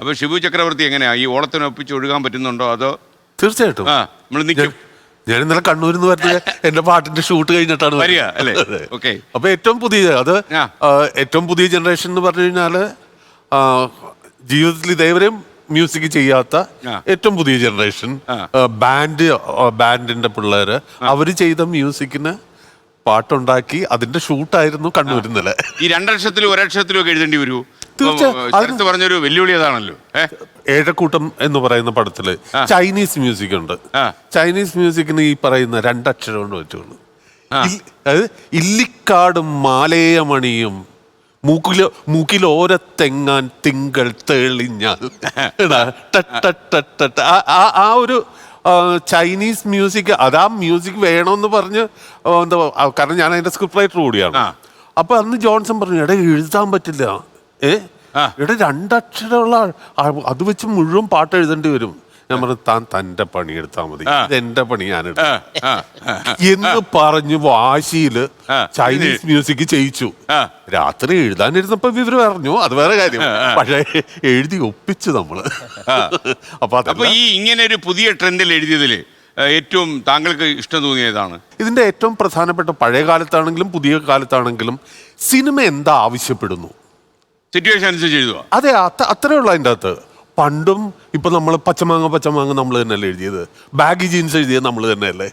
അപ്പൊ ഷിബു ചക്രവർത്തി എങ്ങനെയാ ഈ ഓളത്തിനൊപ്പിച്ച് ഒഴുകാൻ പറ്റുന്നുണ്ടോ അതോ? തീർച്ചയായിട്ടും നമ്മൾ നിൽക്കും. ഞാൻ ഇന്നലെ കണ്ണൂരിൽ നിന്ന് വരുന്നത് എന്റെ പാട്ടിന്റെ ഷൂട്ട് കഴിഞ്ഞിട്ടാണ് വരിക അല്ലേ? ഓക്കെ. അപ്പൊ ഏറ്റവും പുതിയ ഏറ്റവും പുതിയ ജനറേഷൻ എന്ന് പറഞ്ഞു കഴിഞ്ഞാല് ജീവിതത്തിൽ ഇതേവരെയും മ്യൂസിക് ചെയ്യാത്ത ഏറ്റവും പുതിയ ജനറേഷൻ ബാൻഡിന്റെ പിള്ളേര് അവര് ചെയ്ത മ്യൂസിക്കിന് പാട്ടുണ്ടാക്കി അതിന്റെ ഷൂട്ടായിരുന്നു കണ്ണൂരിൽ ഇന്നലെ. ഈ 2 അക്ഷരത്തിലും 1 അക്ഷരത്തിലും ഒക്കെ എഴുതേണ്ടി വരൂ. തീർച്ചയായും പറഞ്ഞൊരു വെല്ലുവിളി അതാണല്ലോ. ഏഴക്കൂട്ടം എന്ന് പറയുന്ന പടത്തില് ചൈനീസ് മ്യൂസിക് ഉണ്ട്. ചൈനീസ് മ്യൂസിക്കിന് ഈ പറയുന്ന 2 അക്ഷരം കൊണ്ട് പറ്റുള്ളൂ. ഇല്ലിക്കാടും മാലേയമണിയും മൂക്കിലോരത്തെങ്ങാൻ തിങ്കൾ തെളിഞ്ഞാൽ ആ ഒരു ചൈനീസ് മ്യൂസിക് ആ മ്യൂസിക് വേണമെന്ന് പറഞ്ഞ് എന്താ, കാരണം ഞാൻ അതിന്റെ സ്ക്രിപ്റ്റ് റൈറ്റർ കൂടിയാണ്. അപ്പൊ അന്ന് ജോൺസൺ പറഞ്ഞു, എടാ എഴുതാൻ പറ്റില്ല, ഇവിടെ 2 അക്ഷരമുള്ള അത് വെച്ച് മുഴുവൻ പാട്ട് എഴുതേണ്ടി വരും. ഞാൻ പറഞ്ഞു, താൻ തന്റെ പണി എടുത്താൽ മതി, ഇതെന്റെ പണി ഞാൻ എന്ന് പറഞ്ഞു വാശിയില് ചൈനീസ് മ്യൂസിക് ചെയ്യിച്ചു. രാത്രി എഴുതാനിരുന്നപ്പോ വിവരം അറിഞ്ഞു, അത് വേറെ കാര്യം. പക്ഷെ എഴുതി ഒപ്പിച്ചു നമ്മള്. അപ്പൊ ഈ ഇങ്ങനെ ഒരു പുതിയ ട്രെൻഡിൽ എഴുതിയതില് ഏറ്റവും താങ്കൾക്ക് ഇഷ്ടം തോന്നിയതാണ്? ഇതിന്റെ ഏറ്റവും പ്രധാനപ്പെട്ട പഴയ കാലത്താണെങ്കിലും പുതിയ കാലത്താണെങ്കിലും സിനിമ എന്താ ആവശ്യപ്പെടുന്നു, സിറ്റുവേഷൻ അനുസരിച്ച് എഴുതുക. അതെ, അത്രേ ഉള്ളൂ അതിൻ്റെ അകത്ത്. പണ്ടും ഇപ്പൊ നമ്മൾ പച്ചമാങ്ങ നമ്മൾ തന്നെയല്ലേ എഴുതിയത്, ബാഗി ജീൻസ് എഴുതിയത് നമ്മൾ തന്നെയല്ലേ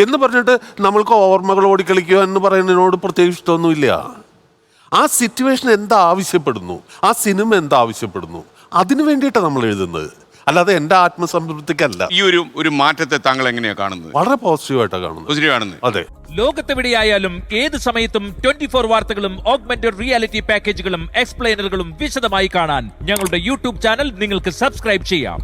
എന്ന് പറഞ്ഞിട്ട് നമ്മൾക്ക് ഓർമ്മകൾ ഓടിക്കളിക്കുക എന്ന് പറയുന്നതിനോട് പ്രത്യേകിച്ച് ഇഷ്ടമൊന്നുമില്ല. ആ സിറ്റുവേഷൻ എന്താ ആവശ്യപ്പെടുന്നു, ആ സിനിമ എന്താ ആവശ്യപ്പെടുന്നു, അതിനു വേണ്ടിയിട്ടാണ് നമ്മൾ എഴുതുന്നത്, അല്ലാതെ എന്റെ ആത്മസംതൃപ്തിക്കല്ല. ഈ ഒരു മാറ്റത്തെ താങ്കൾ എങ്ങനെയാ കാണുന്നത്? വളരെ പോസിറ്റീവായിട്ടാണ് കാണുന്നത്. അതെ, ലോകത്തെവിടെയായാലും ഏത് സമയത്തും 24 വാർത്തകളും ഓഗ്മെന്റഡ് റിയാലിറ്റി പാക്കേജുകളും എക്സ്പ്ലെയിനറുകളും വിശദമായി കാണാൻ ഞങ്ങളുടെ യൂട്യൂബ് ചാനൽ നിങ്ങൾക്ക് സബ്സ്ക്രൈബ് ചെയ്യാം.